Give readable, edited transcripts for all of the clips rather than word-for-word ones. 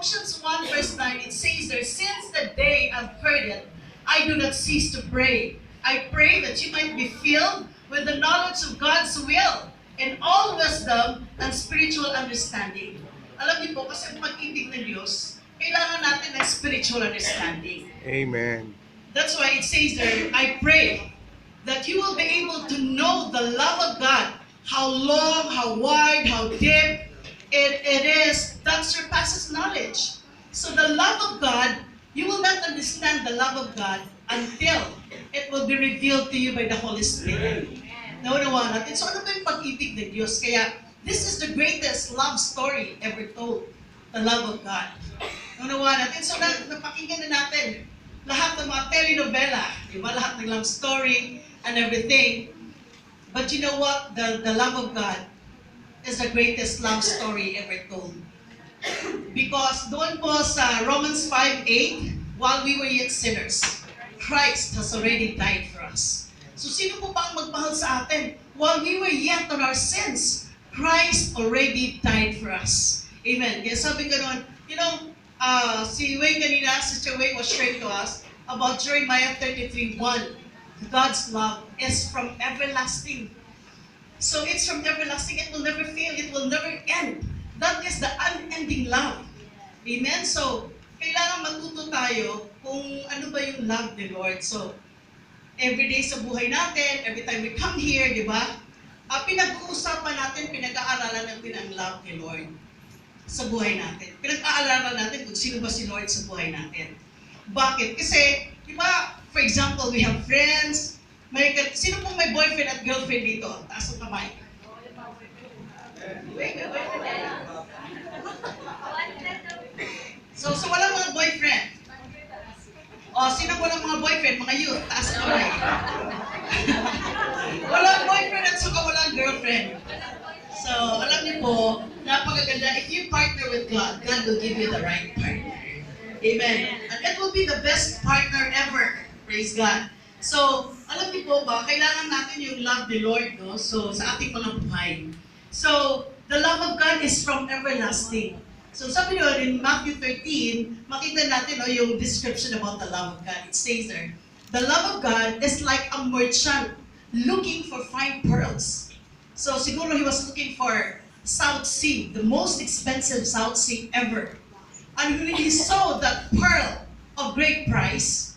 Colossians 1 verse 9, it says there, since the day I've heard it, I do not cease to pray. I pray that you might be filled with the knowledge of God's will and all wisdom and spiritual understanding. Alam niyo po, kasi ang pag-ibig ng Diyos, kailangan natin ng spiritual understanding. Amen. That's why it says there, I pray that you will be able to know the love of God, how long, how wide, how deep it is that surpasses knowledge. So the love of God, you will not understand the love of God until it will be revealed to you by the Holy Spirit. Naunawa natin. So ano ba yung pag-ibig ng Diyos? Kaya this is the greatest love story ever told. The love of God. Naunawa natin. So napakinggan na natin lahat ng mga telenovela, di ba? Lahat ng love story and everything. But you know what? The love of God is the greatest love story ever told. Because doon po sa Romans 5:8, while we were yet sinners, Christ has already died for us. So sino po ba ang magmahal sa atin? While we were yet on our sins, Christ already died for us. Amen. Kaya sabi ko noon, you know, si Wayne kanina, Sister Wayne was sharing to us about Jeremiah 33:1. God's love is from everlasting. So it's from everlasting. It will never fail. It will never end. That is the unending love. Amen? So, kailangan matuto tayo kung ano ba yung love ni Lord. So, every day sa buhay natin, every time we come here, di ba? Pinag-uusapan natin, pinag-aaralan natin ang love ni Lord sa buhay natin. Pinag-aaralan natin kung sino ba si Lord sa buhay natin. Bakit? Kasi, di ba, for example, we have friends. Sino pong may boyfriend at girlfriend dito? Taas ang kamay. Wait, may boyfriend. So walang mga boyfriend. Sino walang mga boyfriend? Mga youth, taas ang kamay. Walang boyfriend at saka walang girlfriend. So, alam niyo po, napakaganda. If you partner with God, God will give you the right partner. Amen. And it will be the best partner ever. Praise God. So, alam niyo po ba, kailangan natin yung love ni Lord, no? So, sa ating mga buhay. So, the love of God is from everlasting. So, sabi niyo, in Matthew 13, makita natin no, yung description about the love of God. It says there, the love of God is like a merchant looking for fine pearls. So, siguro he was looking for South Sea, the most expensive South Sea ever. And when he saw that pearl of great price,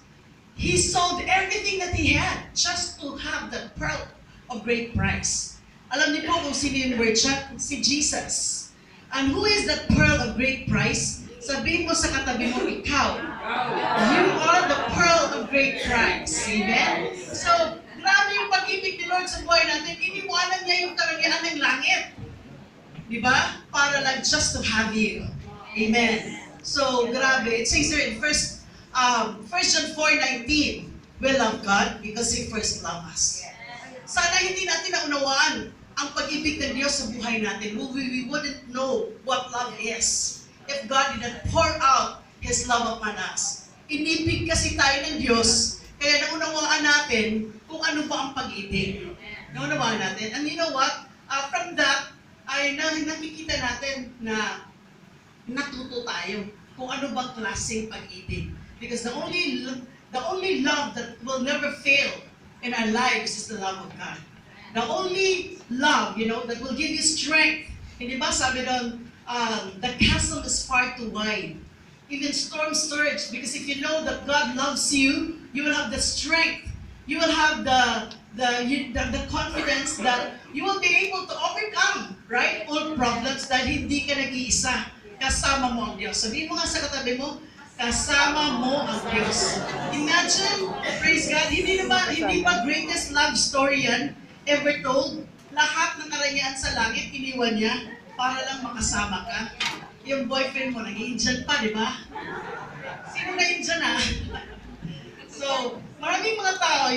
he sold everything that he had just to have that pearl of great price. Alam niyo po kung sino yung merchant? Si Jesus. And who is that pearl of great price? Sabihin mo sa katabi mo, ikaw. You are the pearl of great price. Amen? So, grabe yung pag-ibig ni Lord sa buhay natin. Iniwanan niya yung karangyaan ng langit. Di ba? Para lang just to have you. Amen. So, grabe. It says here in 1 John 4:19, we love God because He first loved us. Sana hindi natin naunawaan ang pag-ibig ng Diyos sa buhay natin. We wouldn't know what love is if God did not pour out His love upon us. Inibig kasi tayo ng Diyos, kaya naunawaan natin kung ano ba ang pag-ibig. Naunawaan natin. And you know what? From that, ay nakikita natin na natuto tayo kung ano bang klaseng pag-ibig. Because the only love that will never fail in our lives is the love of God. The only love, that will give you strength. Hindi ba sabi doon, the chasm is far too wide. Even storm surge, because if you know that God loves you, you will have the strength. You will have the confidence that you will be able to overcome, right? All problems dahil hindi ka nag-iisa. Kasama mo ang Diyos. Sabihin mo nga sa katabi mo, kasama mo ang Diyos. Imagine, praise God, hindi ba greatest love story yan ever told? Lahat ng karangyaan sa langit, iniwan niya para lang makasama ka. Yung boyfriend mo, nag-i-Indian pa, di ba? Sino na Indian So, maraming mga tao,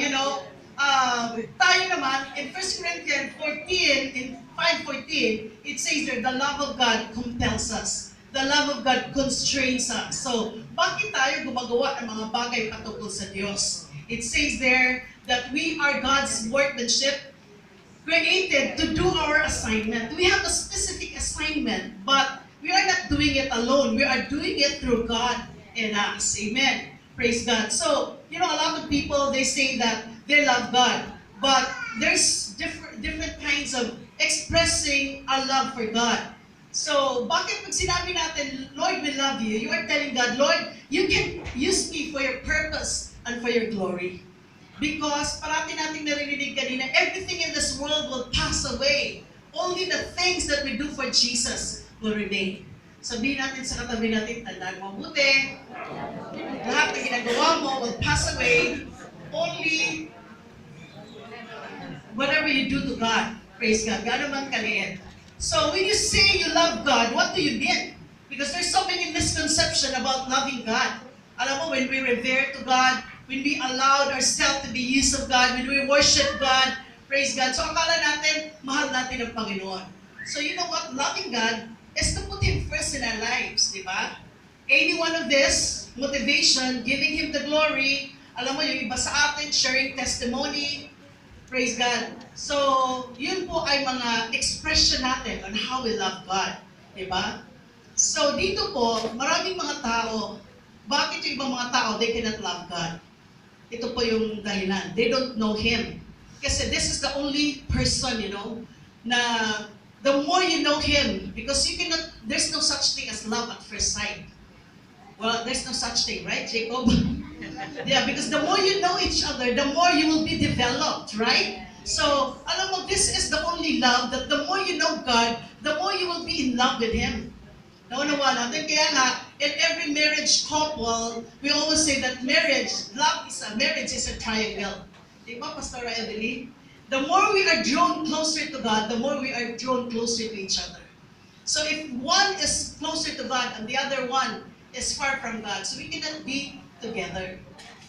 tayo naman, in 1 Corinthians 14, in 5:14, it says there, the love of God compels us. The love of God constrains us. So, bakit tayo gumagawa ng mga bagay patungkol sa Diyos? It says there that we are God's workmanship, created to do our assignment. We have a specific assignment, but we are not doing it alone. We are doing it through God in us. Amen. Praise God. So, a lot of people, they say that they love God. But there's different kinds of expressing our love for God. So, bakit pag sinabi natin, Lord, we love you, you are telling God, Lord, you can use me for your purpose and for your glory. Because parati nating narinig kanina, everything in this world will pass away. Only the things that we do for Jesus will remain. Sabihin natin sa katabi natin, tandaan mo mabuti, lahat ng ginagawa mo will pass away. Only whatever you do to God. Praise God. God naman kaliit. So when you say you love God, what do you mean? Because there's so many misconceptions about loving God. Alam mo, when we revere to God, when we allowed ourselves to be used of God, when we worship God, praise God. So akala natin, mahal natin ang Panginoon. So you know what? Loving God is to put Him first in our lives, di ba? Any one of this, motivation, giving Him the glory, alam mo, yung iba sa atin, sharing testimony, praise God. So, yun po ay mga expression natin on how we love God. Diba? So, dito po, maraming mga tao, bakit yung ibang mga tao, they cannot love God? Ito po yung dahilan. They don't know Him. Kasi this is the only person, na the more you know Him, because there's no such thing as love at first sight. Well, there's no such thing, right, Jacob? Yeah, because the more you know each other, the more you will be developed, right? So, alam mo, this is the only love that the more you know God, the more you will be in love with Him. Naunawa natin. Kaya nga, in every marriage couple, we always say that marriage is a triangle. Di ba, Pastor Edeline? The more we are drawn closer to God, the more we are drawn closer to each other. So if one is closer to God and the other one is far from God, so we cannot be together.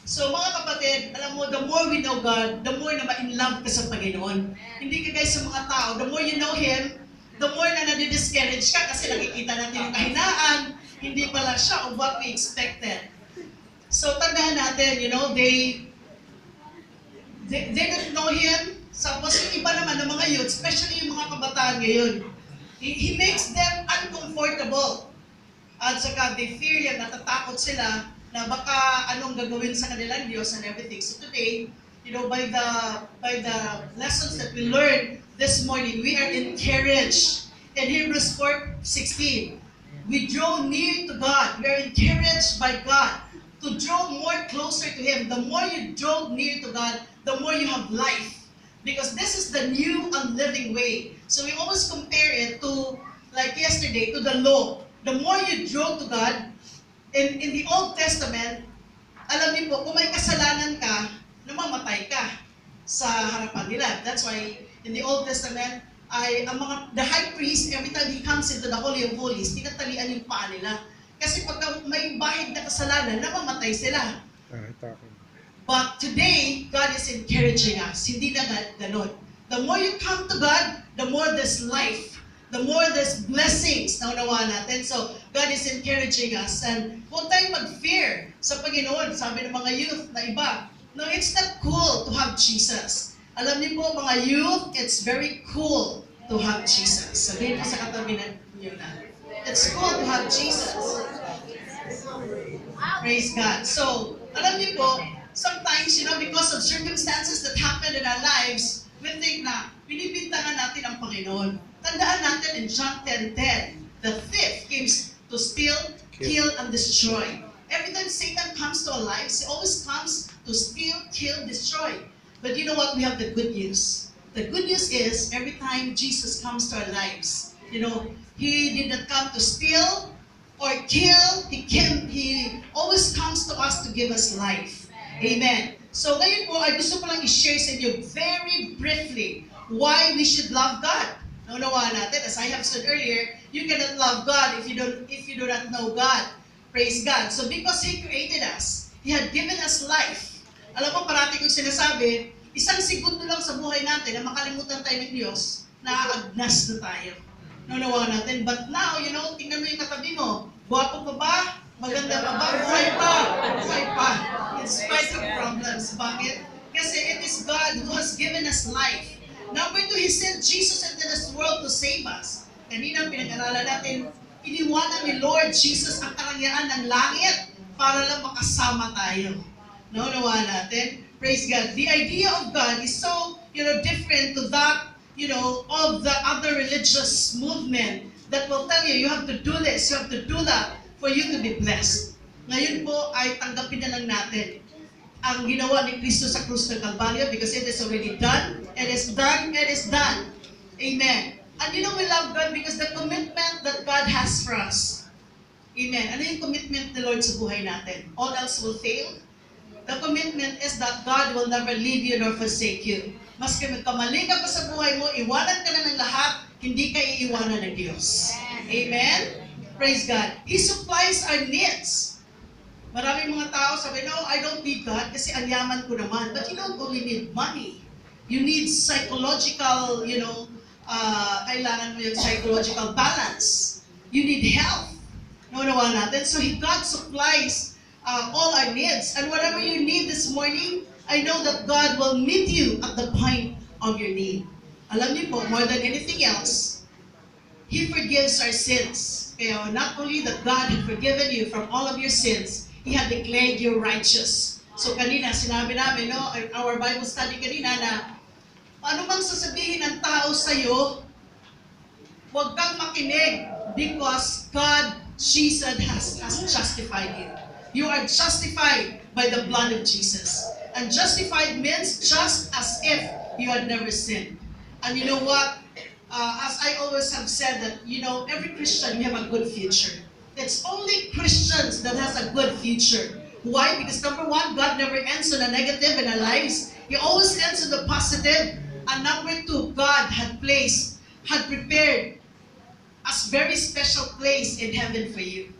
So mga kapatid, alam mo, the more we know God, the more na ma-in love ka sa Panginoon. Hindi ka guys sa mga tao, the more you know Him, the more na nadi-discourage ka kasi nakikita natin yung kahinaan, hindi pala siya of what we expected. So tandaan natin, they don't know Him. Tapos yung iba naman ng mga youth, especially yung mga kabataan ngayon, He makes them uncomfortable. At saka they fear yan, natatakot sila na baka anong gagawin sa kanilang Diyos and everything. So today, by the lessons that we learned this morning, we are encouraged. In Hebrews 4:16, we draw near to God. We are encouraged by God to draw more closer to Him. The more you draw near to God, the more you have life. Because this is the new and living way. So we always compare it to, like yesterday, to the law. The more you draw to God, in the Old Testament, alam niyo po, kung may kasalanan ka, namamatay ka sa harapan nila. That's why in the Old Testament, the high priest, every time he comes into the Holy of Holies, tinatalian yung paa nila. Kasi pag may bahid na kasalanan, namamatay sila. But today, God is encouraging us. Hindi na ganun. The more you come to God, the more there's life. The more there's blessings na unawa natin. So, God is encouraging us. And huwag tayong mag-fear sa Panginoon. Sabi ng mga youth na iba, no, it's not cool to have Jesus. Alam niyo po, mga youth, it's very cool to have Jesus. Sabihin po sa katabi niyo na, it's cool to have Jesus. Praise God. So, alam niyo po, sometimes, because of circumstances that happen in our lives, we think na binibintangan natin ang Panginoon. Tandaan natin in John 10:10, the thief comes to steal, kill, and destroy. Every time Satan comes to our lives, he always comes to steal, kill, destroy. But you know what? We have the good news. The good news is, every time Jesus comes to our lives, He did not come to steal or kill. He always comes to us to give us life. Amen. So ngayon po, ay gusto ko lang i-share sa inyo very briefly why we should love God. Naunawa natin, as I have said earlier, you cannot love God if you do not know God. Praise God. So because He created us, He had given us life. Alam mo, parati kong sinasabi, isang segundo lang sa buhay natin na makalimutan tayo ng Diyos, naaagnas na tayo. Naunawa natin. But now, tingnan mo yung katabi mo. Guwapo pa ba? Maganda pa ba? Buhay pa! Buhay pa! In spite of problems. Bakit? Kasi it is God who has given us life. Number 2, He sent Jesus into this world to save us. Kanina pinag-aralan natin iniwanan ni Lord Jesus ang karangyaan ng langit para lang makasama tayo. Naunawa natin? Praise God. The idea of God is so, different to that, of the other religious movement that will tell you, you have to do this, you have to do that for you to be blessed. Ngayon po ay tanggapin na lang natin ang ginawa ni Kristo sa krus ng Kalbaryo because it is already done. It is done. It is done. Amen. And we love God because the commitment that God has for us. Amen. Ano yung commitment ni Lord sa buhay natin? All else will fail. The commitment is that God will never leave you nor forsake you. Maski magkamali ka pa sa buhay mo, iwanan ka na ng lahat, hindi ka iiwanan ng Diyos. Amen? Praise God. He supplies our needs. Maraming mga tao sabi, no, I don't need God kasi ang yaman ko naman. But you don't only need money. You need psychological, kailangan mo yung psychological balance. You need health. Naunawa natin. So God supplies all our needs. And whatever you need this morning, I know that God will meet you at the point of your need. Alam niyo po, more than anything else, He forgives our sins. Kaya not only that God had forgiven you from all of your sins, He had declared you righteous. So kanina, sinabi namin, our Bible study kanina na, ano bang sasabihin ng tao sa'yo, huwag kang makinig because God, Jesus has justified you. You are justified by the blood of Jesus. And justified means just as if you had never sinned. And you know what? As I always have said that, every Christian, we have a good future. It's only Christians that has a good future. Why? Because number one, God never ends on a negative in our lives. He always ends on the positive. And number two, God had prepared a very special place in heaven for you.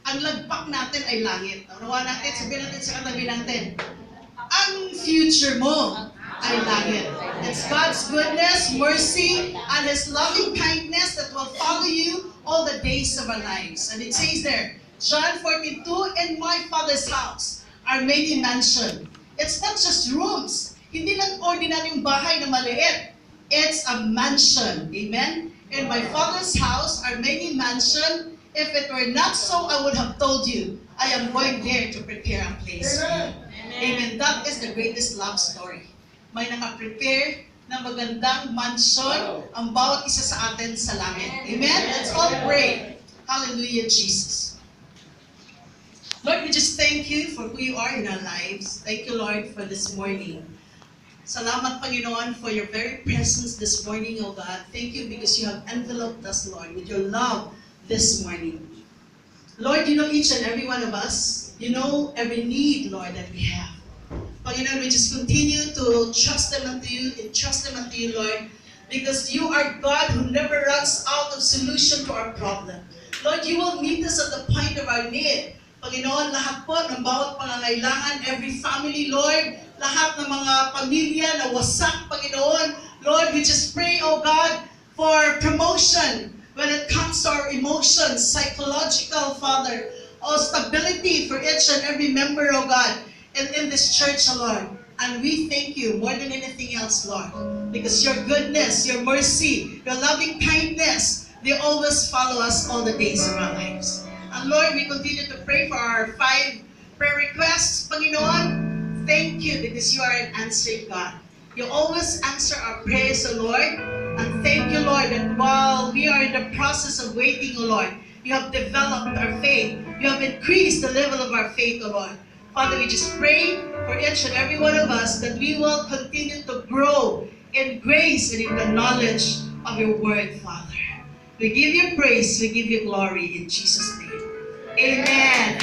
Ang lagpak natin ay langit. Nawa natin, sabihin natin sa katabi natin, ang future mo ay langit. It's God's goodness, mercy, and His loving kindness that will follow you all the days of our lives. And it says there, John 14:2, in my Father's house are many mansions. It's not just rooms. Hindi lang ordinaryong bahay na maliit. It's a mansion. Amen? In my Father's house are many mansions. If it were not so, I would have told you, I am going there to prepare a place for you. Amen. That is the greatest love story. May naka-prepare na magandang mansion ang bawat isa sa atin sa langit. Amen? Let's all pray. Hallelujah, Jesus. Lord, we just thank you for who you are in our lives. Thank you, Lord, for this morning. Salamat, Panginoon, for your very presence this morning, O God. Thank you because you have enveloped us, Lord, with your love this morning. Lord, you know each and every one of us. You know every need, Lord, that we have. Panginoon, we just continue to trust them unto you, Lord, because you are God who never runs out of solution to our problem. Lord, you will meet us at the point of our need. Panginoon, lahat po ng bawat pangangailangan, every family, Lord, lahat ng mga pamilya na wasak, Panginoon, Lord, we just pray, oh God, for promotion when it comes to our emotions, psychological, Father, stability for each and every member, oh God, in this church, Lord. And we thank you more than anything else, Lord, because your goodness, your mercy, your loving kindness, they always follow us all the days of our lives. And Lord, we continue to pray for our 5 prayer requests, Panginoon. Thank you because you are an answering God. You always answer our prayers, O Lord. And thank you, Lord, that while we are in the process of waiting, O Lord, you have developed our faith. You have increased the level of our faith, O Lord. Father, we just pray for each and every one of us that we will continue to grow in grace and in the knowledge of your word, Father. We give you praise, we give you glory in Jesus' name. Amen.